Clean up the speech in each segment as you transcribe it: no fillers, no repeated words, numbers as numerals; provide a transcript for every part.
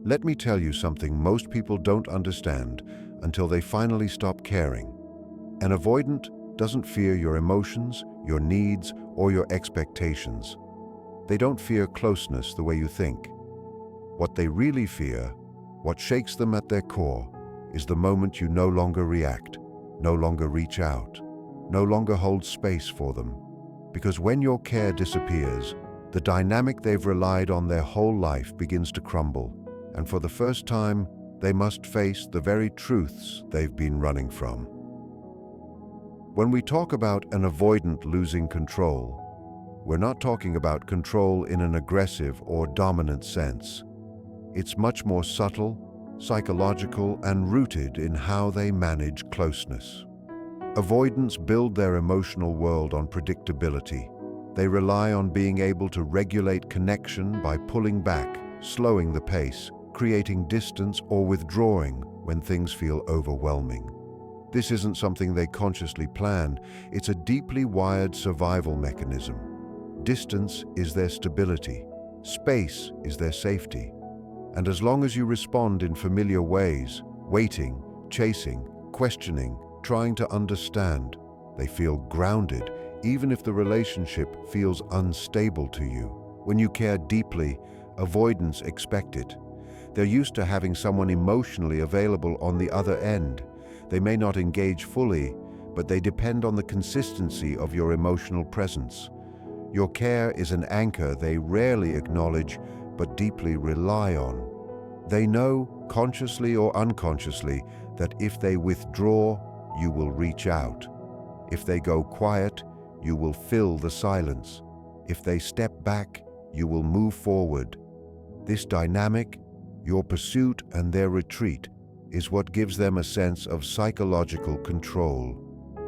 Let me tell you something most people don't understand until they finally stop caring. An avoidant doesn't fear your emotions, your needs, or your expectations. They don't fear closeness the way you think. What they really fear, what shakes them at their core, is the moment you no longer react, no longer reach out, no longer hold space for them. Because when your care disappears, the dynamic they've relied on their whole life begins to crumble, and for the first time, they must face the very truths they've been running from. When we talk about an avoidant losing control, we're not talking about control in an aggressive or dominant sense. It's much more subtle, psychological, and rooted in how they manage closeness. Avoidants build their emotional world on predictability. They rely on being able to regulate connection by pulling back, slowing the pace, creating distance, or withdrawing when things feel overwhelming. This isn't something they consciously plan. It's a deeply wired survival mechanism. Distance is their stability. Space is their safety. And as long as you respond in familiar ways, waiting, chasing, questioning, trying to understand, they feel grounded, even if the relationship feels unstable to you. When you care deeply, avoidants expect it. They're used to having someone emotionally available on the other end. They may not engage fully, but they depend on the consistency of your emotional presence. Your care is an anchor they rarely acknowledge, but deeply rely on. They know, consciously or unconsciously, that if they withdraw, you will reach out. If they go quiet, you will fill the silence. If they step back, you will move forward. This dynamic, your pursuit and their retreat, is what gives them a sense of psychological control.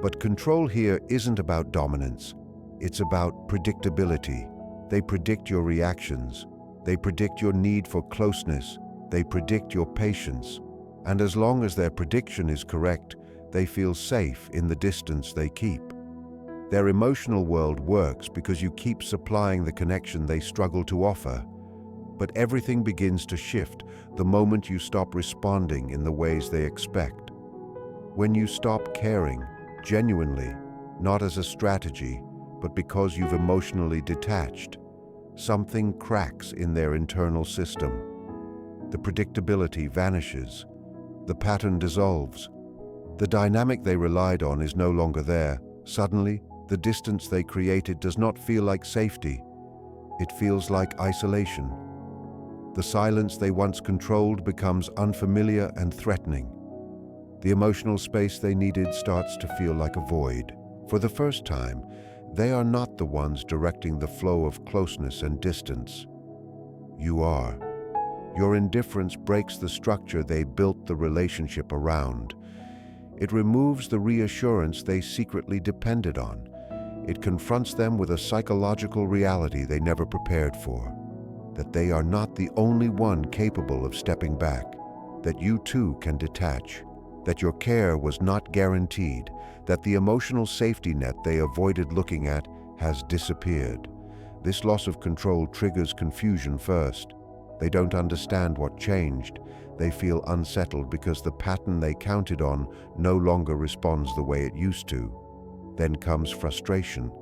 But control here isn't about dominance. It's about predictability. They predict your reactions. They predict your need for closeness. They predict your patience. And as long as their prediction is correct, they feel safe in the distance they keep. Their emotional world works because you keep supplying the connection they struggle to offer. But everything begins to shift the moment you stop responding in the ways they expect. When you stop caring, genuinely, not as a strategy, but because you've emotionally detached, something cracks in their internal system. The predictability vanishes. The pattern dissolves. The dynamic they relied on is no longer there. Suddenly, the distance they created does not feel like safety. It feels like isolation. The silence they once controlled becomes unfamiliar and threatening. The emotional space they needed starts to feel like a void. For the first time, they are not the ones directing the flow of closeness and distance. You are. Your indifference breaks the structure they built the relationship around. It removes the reassurance they secretly depended on. It confronts them with a psychological reality they never prepared for. That they are not the only one capable of stepping back, that you too can detach, that your care was not guaranteed, that the emotional safety net they avoided looking at has disappeared. This loss of control triggers confusion first. They don't understand what changed. They feel unsettled because the pattern they counted on no longer responds the way it used to. Then comes frustration.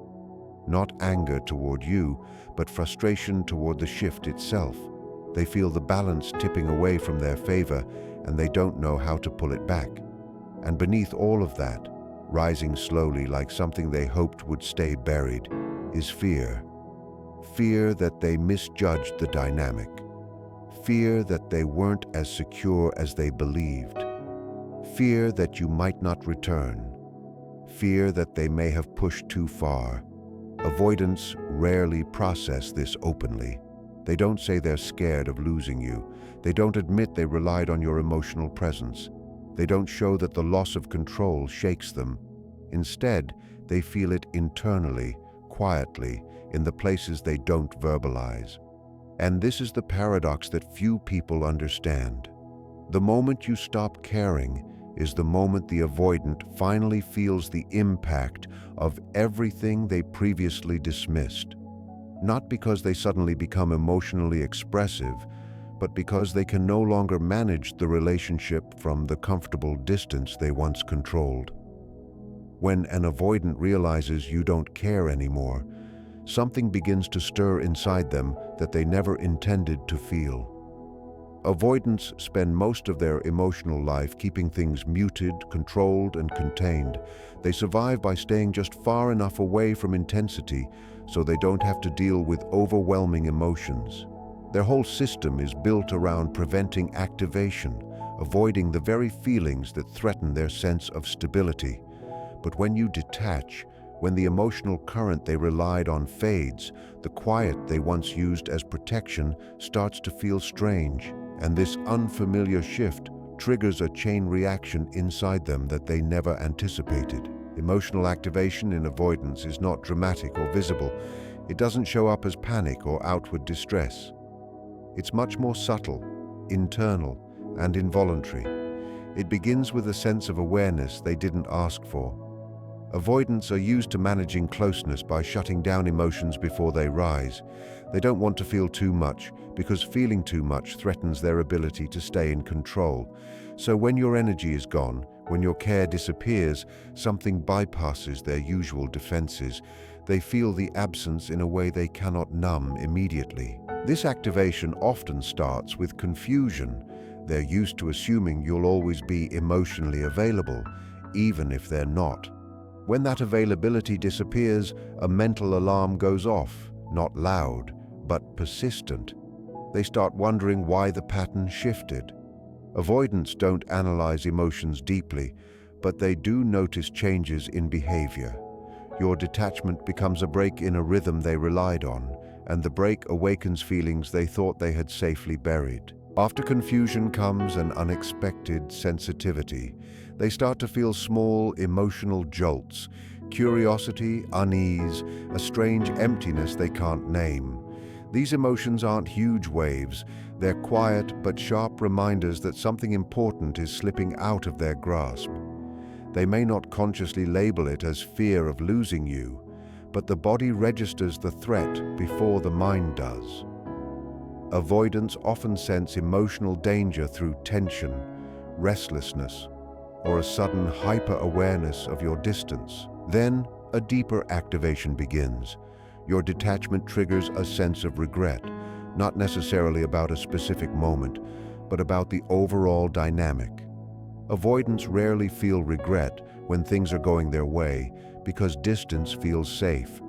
Not anger toward you, but frustration toward the shift itself. They feel the balance tipping away from their favor, and they don't know how to pull it back. And beneath all of that, rising slowly like something they hoped would stay buried, is fear. Fear that they misjudged the dynamic. Fear that they weren't as secure as they believed. Fear that you might not return. Fear that they may have pushed too far. Avoidants rarely process this openly. They don't say they're scared of losing you. They don't admit they relied on your emotional presence. They don't show that the loss of control shakes them. Instead, they feel it internally, quietly, in the places they don't verbalize. And this is the paradox that few people understand. The moment you stop caring is the moment the avoidant finally feels the impact of everything they previously dismissed. Not because they suddenly become emotionally expressive, but because they can no longer manage the relationship from the comfortable distance they once controlled. When an avoidant realizes you don't care anymore, something begins to stir inside them that they never intended to feel. Avoidants spend most of their emotional life keeping things muted, controlled, and contained. They survive by staying just far enough away from intensity so they don't have to deal with overwhelming emotions. Their whole system is built around preventing activation, avoiding the very feelings that threaten their sense of stability. But when you detach, when the emotional current they relied on fades, the quiet they once used as protection starts to feel strange, and this unfamiliar shift triggers a chain reaction inside them that they never anticipated. Emotional activation in avoidance is not dramatic or visible. It doesn't show up as panic or outward distress. It's much more subtle, internal, and involuntary. It begins with a sense of awareness they didn't ask for. Avoidants are used to managing closeness by shutting down emotions before they rise. They don't want to feel too much because feeling too much threatens their ability to stay in control. So when your energy is gone, when your care disappears, something bypasses their usual defenses. They feel the absence in a way they cannot numb immediately. This activation often starts with confusion. They're used to assuming you'll always be emotionally available, even if they're not. When that availability disappears, a mental alarm goes off, not loud, but persistent. They start wondering why the pattern shifted. Avoidants don't analyze emotions deeply, but they do notice changes in behavior. Your detachment becomes a break in a rhythm they relied on, and the break awakens feelings they thought they had safely buried. After confusion comes an unexpected sensitivity. They start to feel small emotional jolts, curiosity, unease, a strange emptiness they can't name. These emotions aren't huge waves. They're quiet but sharp reminders that something important is slipping out of their grasp. They may not consciously label it as fear of losing you, but the body registers the threat before the mind does. Avoidants often sense emotional danger through tension, restlessness, or a sudden hyper-awareness of your distance. Then, a deeper activation begins. Your detachment triggers a sense of regret, not necessarily about a specific moment, but about the overall dynamic. Avoidants rarely feel regret when things are going their way because distance feels safe.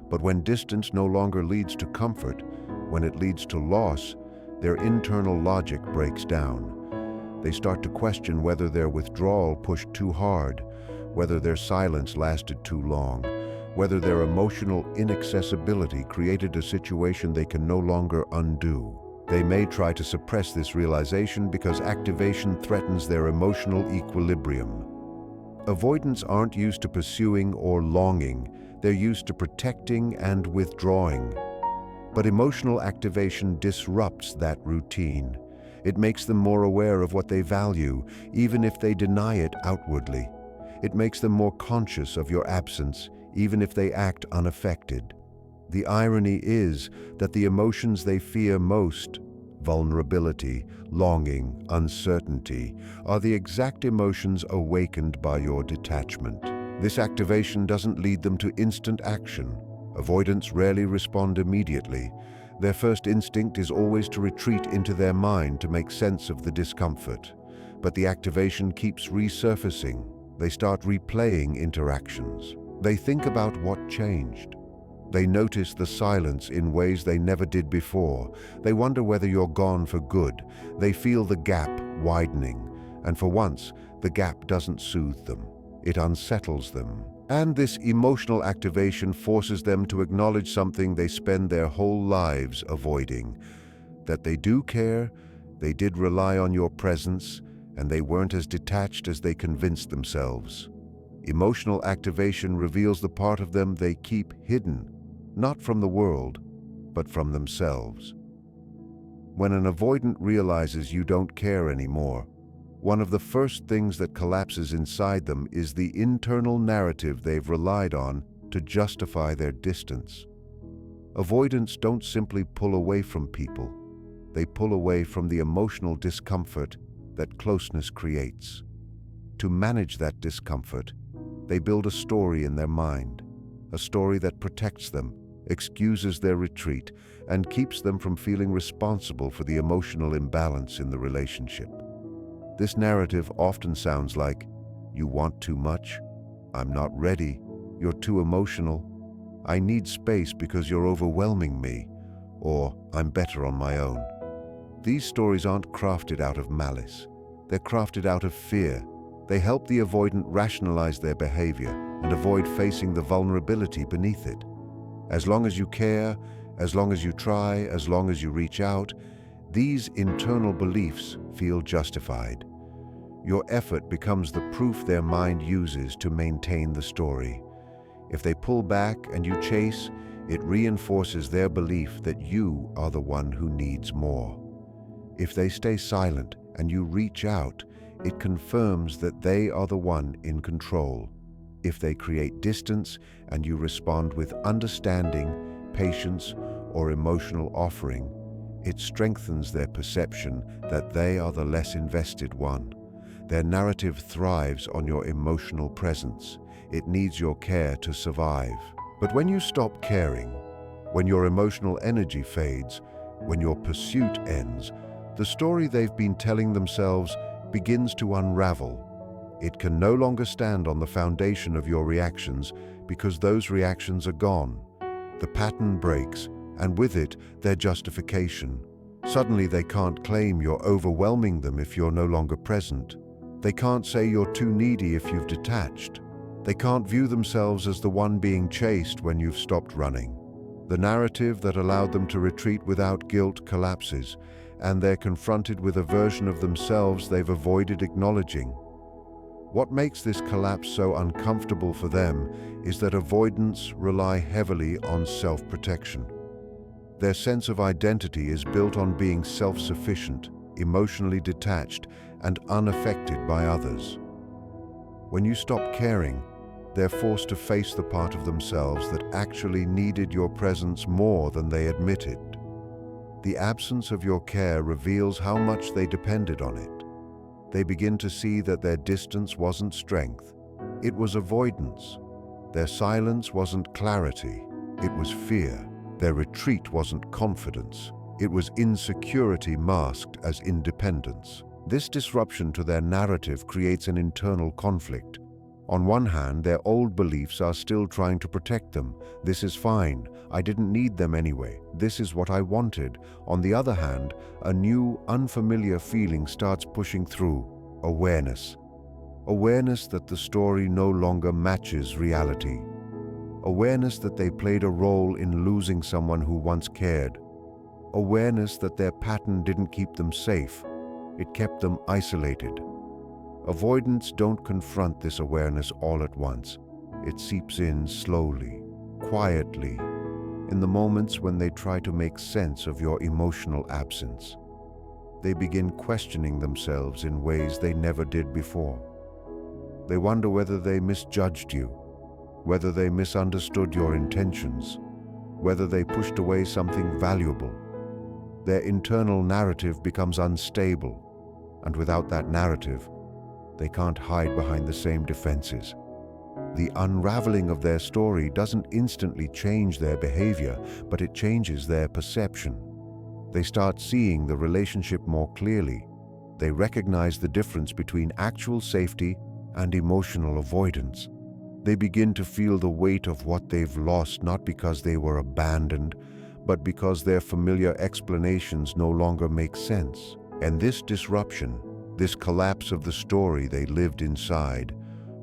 But when distance no longer leads to comfort, when it leads to loss, their internal logic breaks down. They start to question whether their withdrawal pushed too hard, whether their silence lasted too long, whether their emotional inaccessibility created a situation they can no longer undo. They may try to suppress this realization because activation threatens their emotional equilibrium. Avoidants aren't used to pursuing or longing. They're used to protecting and withdrawing. But emotional activation disrupts that routine. It makes them more aware of what they value, even if they deny it outwardly. It makes them more conscious of your absence, even if they act unaffected. The irony is that the emotions they fear most, vulnerability, longing, uncertainty, are the exact emotions awakened by your detachment. This activation doesn't lead them to instant action. Avoidants rarely respond immediately. Their first instinct is always to retreat into their mind to make sense of the discomfort. But the activation keeps resurfacing. They start replaying interactions. They think about what changed. They notice the silence in ways they never did before. They wonder whether you're gone for good. They feel the gap widening. And for once, the gap doesn't soothe them. It unsettles them. And this emotional activation forces them to acknowledge something they spend their whole lives avoiding. That they do care, they did rely on your presence, and they weren't as detached as they convinced themselves. Emotional activation reveals the part of them they keep hidden, not from the world, but from themselves. When an avoidant realizes you don't care anymore, one of the first things that collapses inside them is the internal narrative they've relied on to justify their distance. Avoidants don't simply pull away from people. they pull away from the emotional discomfort that closeness creates. To manage that discomfort, they build a story in their mind, a story that protects them, excuses their retreat, and keeps them from feeling responsible for the emotional imbalance in the relationship. This narrative often sounds like, "You want too much," "I'm not ready," "You're too emotional," "I need space because you're overwhelming me," or "I'm better on my own." These stories aren't crafted out of malice. They're crafted out of fear. They help the avoidant rationalize their behavior and avoid facing the vulnerability beneath it. As long as you care, as long as you try, as long as you reach out, these internal beliefs feel justified. Your effort becomes the proof their mind uses to maintain the story. If they pull back and you chase, it reinforces their belief that you are the one who needs more. If they stay silent and you reach out, it confirms that they are the one in control. If they create distance and you respond with understanding, patience, or emotional offering, it strengthens their perception that they are the less invested one. Their narrative thrives on your emotional presence. It needs your care to survive. But when you stop caring, when your emotional energy fades, when your pursuit ends, the story they've been telling themselves begins to unravel. It can no longer stand on the foundation of your reactions because those reactions are gone. The pattern breaks, and with it, their justification. Suddenly they can't claim you're overwhelming them if you're no longer present. They can't say you're too needy if you've detached. They can't view themselves as the one being chased when you've stopped running. The narrative that allowed them to retreat without guilt collapses, and they're confronted with a version of themselves they've avoided acknowledging. What makes this collapse so uncomfortable for them is that avoidants rely heavily on self-protection. Their sense of identity is built on being self-sufficient, emotionally detached, and unaffected by others. When you stop caring, they're forced to face the part of themselves that actually needed your presence more than they admitted. The absence of your care reveals how much they depended on it. They begin to see that their distance wasn't strength, it was avoidance. Their silence wasn't clarity, it was fear. Their retreat wasn't confidence, it was insecurity masked as independence. This disruption to their narrative creates an internal conflict. On one hand, their old beliefs are still trying to protect them. This is fine, I didn't need them anyway, this is what I wanted. On the other hand, a new, unfamiliar feeling starts pushing through: awareness. Awareness that the story no longer matches reality. Awareness that they played a role in losing someone who once cared. Awareness that their pattern didn't keep them safe, it kept them isolated. Avoidants don't confront this awareness all at once. It seeps in slowly, quietly, in the moments when they try to make sense of your emotional absence. They begin questioning themselves in ways they never did before. They wonder whether they misjudged you, whether they misunderstood your intentions, whether they pushed away something valuable. Their internal narrative becomes unstable, and without that narrative, they can't hide behind the same defenses. The unraveling of their story doesn't instantly change their behavior, but it changes their perception. They start seeing the relationship more clearly. They recognize the difference between actual safety and emotional avoidance. They begin to feel the weight of what they've lost, not because they were abandoned, but because their familiar explanations no longer make sense. And this disruption, this collapse of the story they lived inside,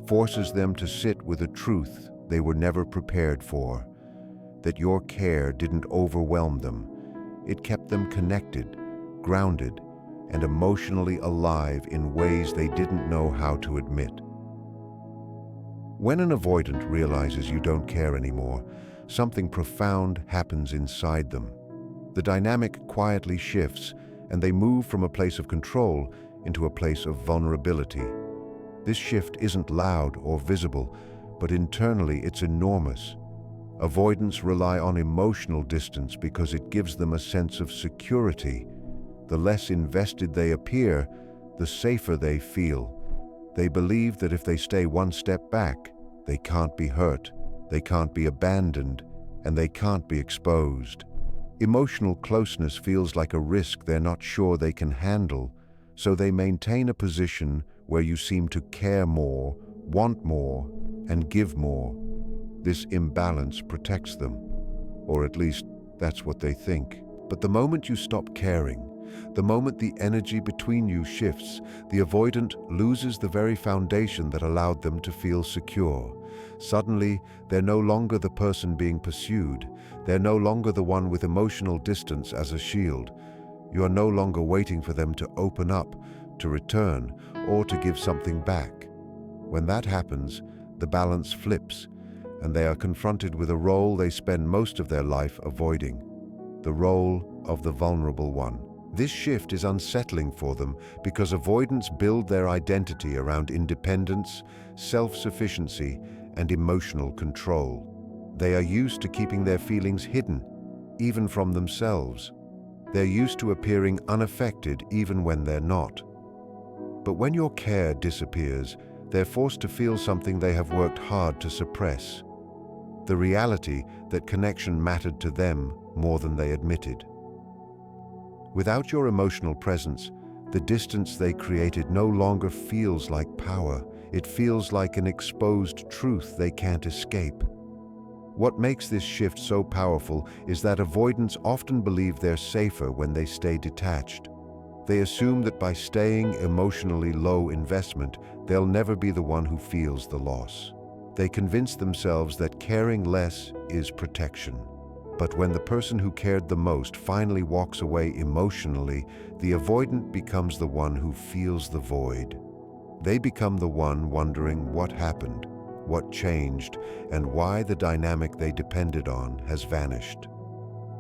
forces them to sit with a truth they were never prepared for: that your care didn't overwhelm them. It kept them connected, grounded, and emotionally alive in ways they didn't know how to admit. When an avoidant realizes you don't care anymore, something profound happens inside them. The dynamic quietly shifts, and they move from a place of control into a place of vulnerability. This shift isn't loud or visible, but internally it's enormous. Avoidants rely on emotional distance because it gives them a sense of security. The less invested they appear, the safer they feel. They believe that if they stay one step back, they can't be hurt, they can't be abandoned, and they can't be exposed. Emotional closeness feels like a risk they're not sure they can handle, so they maintain a position where you seem to care more, want more, and give more. This imbalance protects them, or at least that's what they think. But the moment you stop caring, the moment the energy between you shifts, the avoidant loses the very foundation that allowed them to feel secure. Suddenly, they're no longer the person being pursued. They're no longer the one with emotional distance as a shield. You are no longer waiting for them to open up, to return, or to give something back. When that happens, the balance flips, and they are confronted with a role they spend most of their life avoiding: the role of the vulnerable one. This shift is unsettling for them because avoidants build their identity around independence, self-sufficiency, and emotional control. They are used to keeping their feelings hidden, even from themselves. They're used to appearing unaffected even when they're not. But when your care disappears, they're forced to feel something they have worked hard to suppress: the reality that connection mattered to them more than they admitted. Without your emotional presence, the distance they created no longer feels like power. It feels like an exposed truth they can't escape. What makes this shift so powerful is that avoidants often believe they're safer when they stay detached. They assume that by staying emotionally low investment, they'll never be the one who feels the loss. They convince themselves that caring less is protection. But when the person who cared the most finally walks away emotionally, the avoidant becomes the one who feels the void. They become the one wondering what happened, what changed, and why the dynamic they depended on has vanished.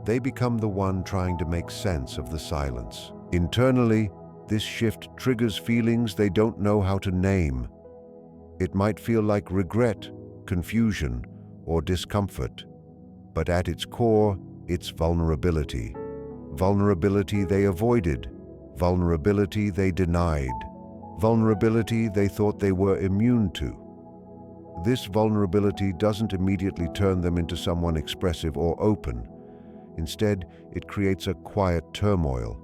They become the one trying to make sense of the silence. Internally, this shift triggers feelings they don't know how to name. It might feel like regret, confusion, or discomfort. But at its core, it's vulnerability. Vulnerability they avoided. Vulnerability they denied. Vulnerability they thought they were immune to. This vulnerability doesn't immediately turn them into someone expressive or open. Instead, it creates a quiet turmoil.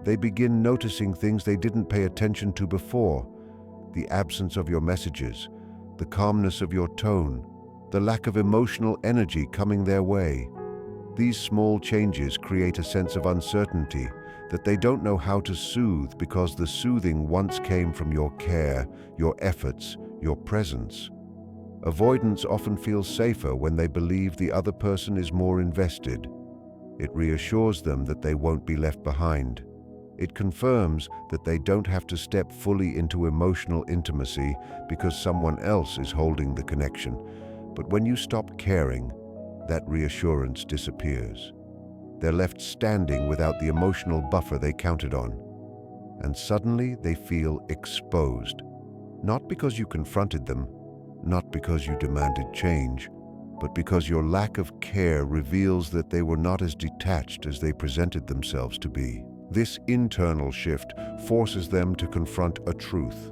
They begin noticing things they didn't pay attention to before: the absence of your messages, the calmness of your tone, the lack of emotional energy coming their way. These small changes create a sense of uncertainty that they don't know how to soothe, because the soothing once came from your care, your efforts, your presence. Avoidants often feel safer when they believe the other person is more invested. It reassures them that they won't be left behind. It confirms that they don't have to step fully into emotional intimacy because someone else is holding the connection. But when you stop caring, that reassurance disappears. They're left standing without the emotional buffer they counted on. And suddenly they feel exposed. Not because you confronted them, not because you demanded change, but because your lack of care reveals that they were not as detached as they presented themselves to be. This internal shift forces them to confront a truth.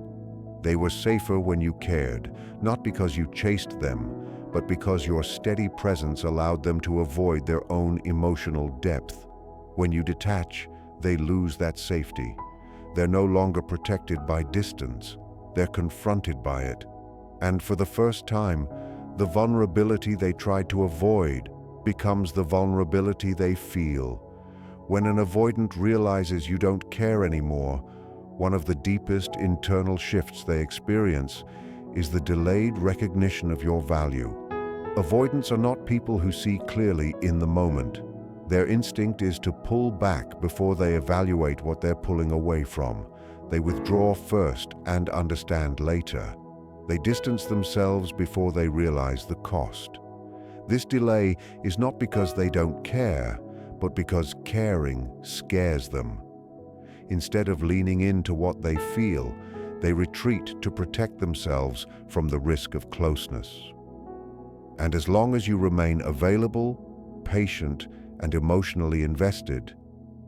They were safer when you cared, not because you chased them, but because your steady presence allowed them to avoid their own emotional depth. When you detach, they lose that safety. They're no longer protected by distance. They're confronted by it. And for the first time, the vulnerability they tried to avoid becomes the vulnerability they feel. When an avoidant realizes you don't care anymore, one of the deepest internal shifts they experience is the delayed recognition of your value. Avoidants are not people who see clearly in the moment. Their instinct is to pull back before they evaluate what they're pulling away from. They withdraw first and understand later. They distance themselves before they realize the cost. This delay is not because they don't care, but because caring scares them. Instead of leaning into what they feel, they retreat to protect themselves from the risk of closeness. And as long as you remain available, patient, and emotionally invested,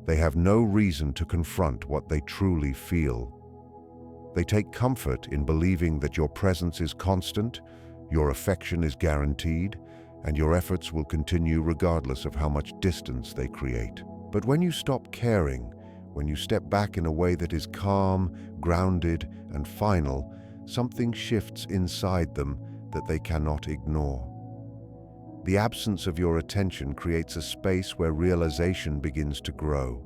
They have no reason to confront what they truly feel. They take comfort in believing that your presence is constant, your affection is guaranteed, and your efforts will continue regardless of how much distance they create. But when you stop caring, when you step back in a way that is calm, grounded, and final, something shifts inside them that they cannot ignore. The absence of your attention creates a space where realization begins to grow.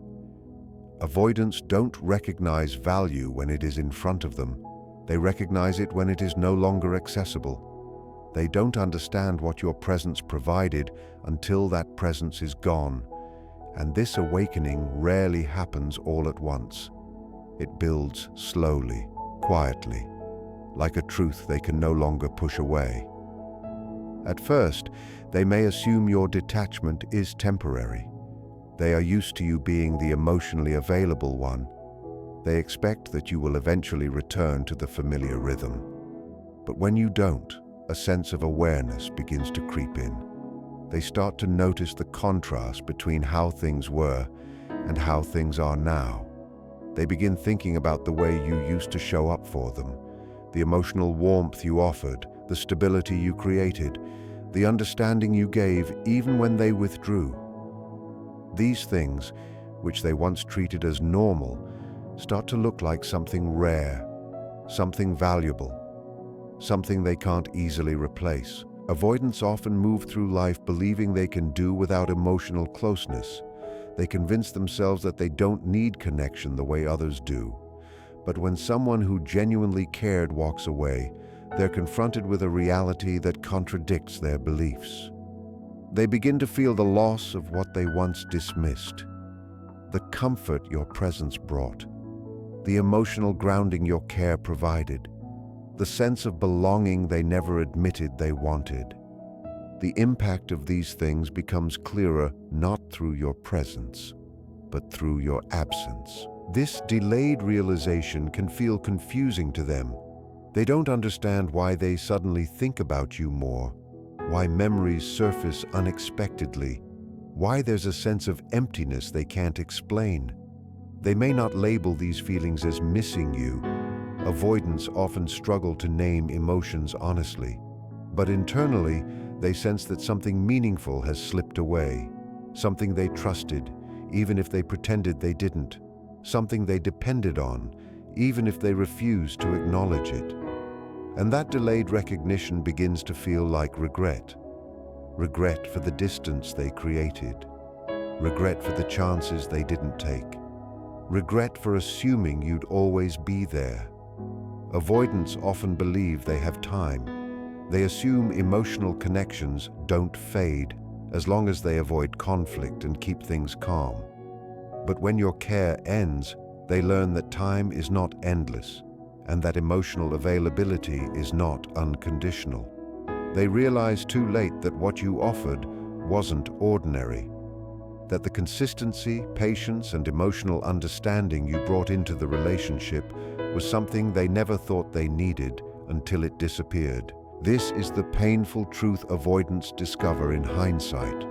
Avoidants don't recognize value when it is in front of them. They recognize it when it is no longer accessible. They don't understand what your presence provided until that presence is gone. And this awakening rarely happens all at once. It builds slowly, quietly, like a truth they can no longer push away. At first, they may assume your detachment is temporary. They are used to you being the emotionally available one. They expect that you will eventually return to the familiar rhythm. But when you don't, a sense of awareness begins to creep in. They start to notice the contrast between how things were and how things are now. They begin thinking about the way you used to show up for them, the emotional warmth you offered, the stability you created, the understanding you gave even when they withdrew. These things, which they once treated as normal, start to look like something rare, something valuable, something they can't easily replace. Avoidants often move through life believing they can do without emotional closeness. They convince themselves that they don't need connection the way others do. But when someone who genuinely cared walks away, they're confronted with a reality that contradicts their beliefs. They begin to feel the loss of what they once dismissed, the comfort your presence brought, the emotional grounding your care provided, the sense of belonging they never admitted they wanted. The impact of these things becomes clearer not through your presence, but through your absence. This delayed realization can feel confusing to them. They don't understand why they suddenly think about you more, why memories surface unexpectedly, why there's a sense of emptiness they can't explain. They may not label these feelings as missing you. Avoidants often struggle to name emotions honestly, but internally, they sense that something meaningful has slipped away, something they trusted, even if they pretended they didn't, something they depended on, even if they refused to acknowledge it. And that delayed recognition begins to feel like regret. Regret for the distance they created. Regret for the chances they didn't take. Regret for assuming you'd always be there. Avoidants often believe they have time. They assume emotional connections don't fade as long as they avoid conflict and keep things calm. But when your care ends, they learn that time is not endless and that emotional availability is not unconditional. They realize too late that what you offered wasn't ordinary, that the consistency, patience, and emotional understanding you brought into the relationship was something they never thought they needed until it disappeared. This is the painful truth avoidants discover in hindsight.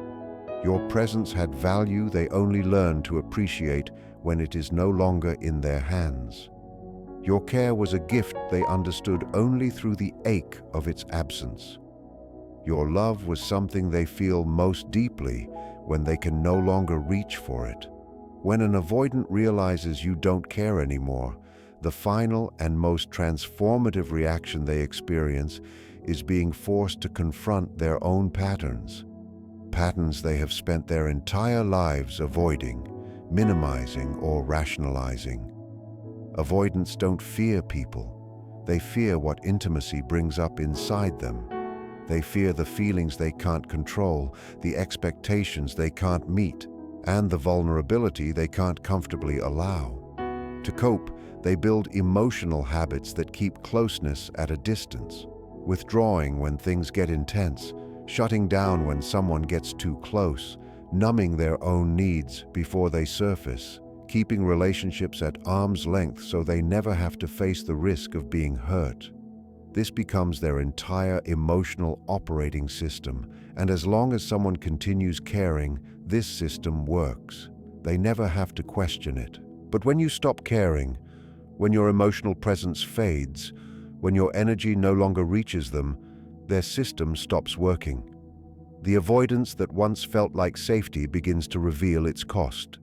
Your presence had value they only learn to appreciate when it is no longer in their hands. Your care was a gift they understood only through the ache of its absence. Your love was something they feel most deeply when they can no longer reach for it. When an avoidant realizes you don't care anymore, the final and most transformative reaction they experience is being forced to confront their own patterns. Patterns they have spent their entire lives avoiding, minimizing, or rationalizing. Avoidants don't fear people. They fear what intimacy brings up inside them. They fear the feelings they can't control, the expectations they can't meet, and the vulnerability they can't comfortably allow. To cope, they build emotional habits that keep closeness at a distance, withdrawing when things get intense, shutting down when someone gets too close, numbing their own needs before they surface, keeping relationships at arm's length so they never have to face the risk of being hurt. This becomes their entire emotional operating system, and as long as someone continues caring, this system works. They never have to question it. But when you stop caring, when your emotional presence fades, when your energy no longer reaches them, their system stops working. The avoidance that once felt like safety begins to reveal its cost.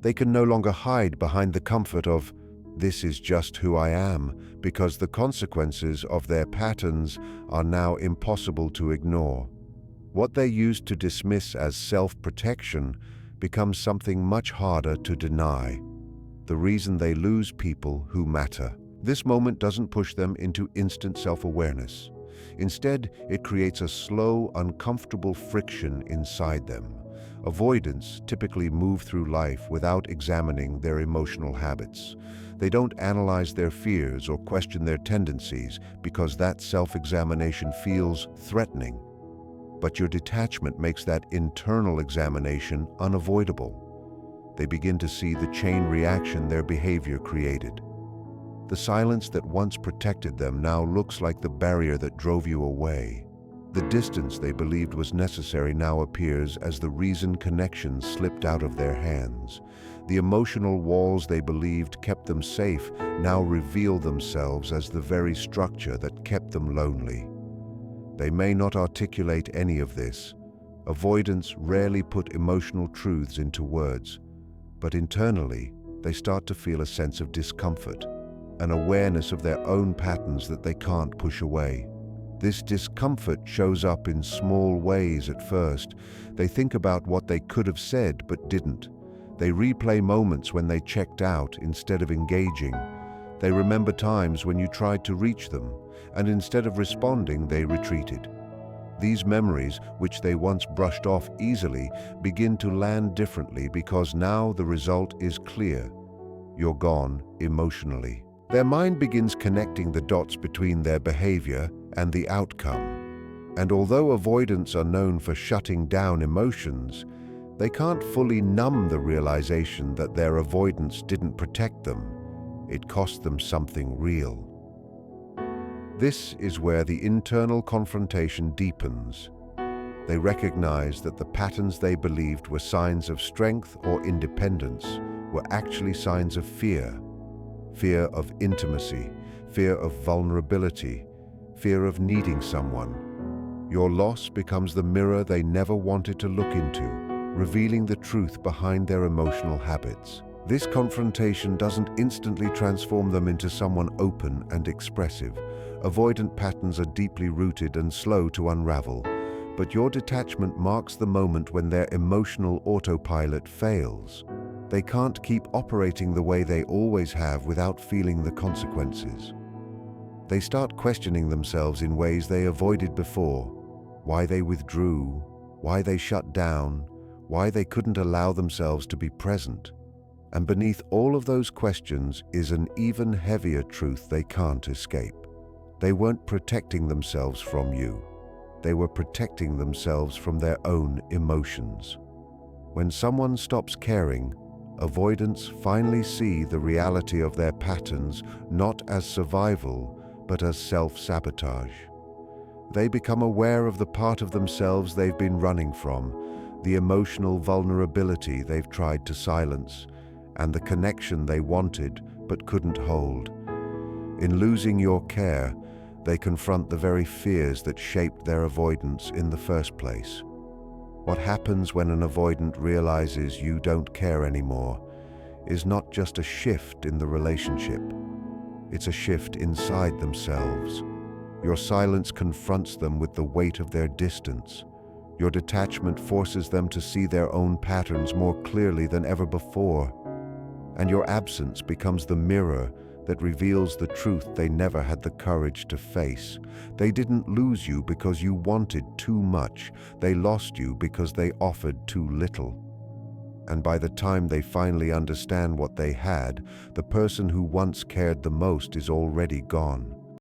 They can no longer hide behind the comfort of, "This is just who I am," because the consequences of their patterns are now impossible to ignore. What they used to dismiss as self-protection becomes something much harder to deny. The reason they lose people who matter. This moment doesn't push them into instant self-awareness. Instead, it creates a slow, uncomfortable friction inside them. Avoidants typically move through life without examining their emotional habits. They don't analyze their fears or question their tendencies because that self-examination feels threatening. But your detachment makes that internal examination unavoidable. They begin to see the chain reaction their behavior created. The silence that once protected them now looks like the barrier that drove you away. The distance they believed was necessary now appears as the reason connection slipped out of their hands. The emotional walls they believed kept them safe now reveal themselves as the very structure that kept them lonely. They may not articulate any of this. Avoidants rarely put emotional truths into words, but internally, they start to feel a sense of discomfort, an awareness of their own patterns that they can't push away. This discomfort shows up in small ways at first. They think about what they could have said but didn't. They replay moments when they checked out instead of engaging. They remember times when you tried to reach them, and instead of responding, they retreated. These memories, which they once brushed off easily, begin to land differently because now the result is clear. You're gone emotionally. Their mind begins connecting the dots between their behavior and the outcome. And although avoidants are known for shutting down emotions, they can't fully numb the realization that their avoidance didn't protect them. It cost them something real. This is where the internal confrontation deepens. They recognize that the patterns they believed were signs of strength or independence were actually signs of fear. Fear of intimacy, fear of vulnerability, fear of needing someone. Your loss becomes the mirror they never wanted to look into, revealing the truth behind their emotional habits. This confrontation doesn't instantly transform them into someone open and expressive. Avoidant patterns are deeply rooted and slow to unravel, but your detachment marks the moment when their emotional autopilot fails. They can't keep operating the way they always have without feeling the consequences. They start questioning themselves in ways they avoided before. Why they withdrew, why they shut down, why they couldn't allow themselves to be present. And beneath all of those questions is an even heavier truth they can't escape. They weren't protecting themselves from you. They were protecting themselves from their own emotions. When someone stops caring, avoidants finally see the reality of their patterns not as survival, but as self-sabotage. They become aware of the part of themselves they've been running from, the emotional vulnerability they've tried to silence, and the connection they wanted but couldn't hold. In losing your care, they confront the very fears that shaped their avoidance in the first place. What happens when an avoidant realizes you don't care anymore is not just a shift in the relationship. It's a shift inside themselves. Your silence confronts them with the weight of their distance. Your detachment forces them to see their own patterns more clearly than ever before. And your absence becomes the mirror that reveals the truth they never had the courage to face. They didn't lose you because you wanted too much. They lost you because they offered too little. And by the time they finally understand what they had, the person who once cared the most is already gone.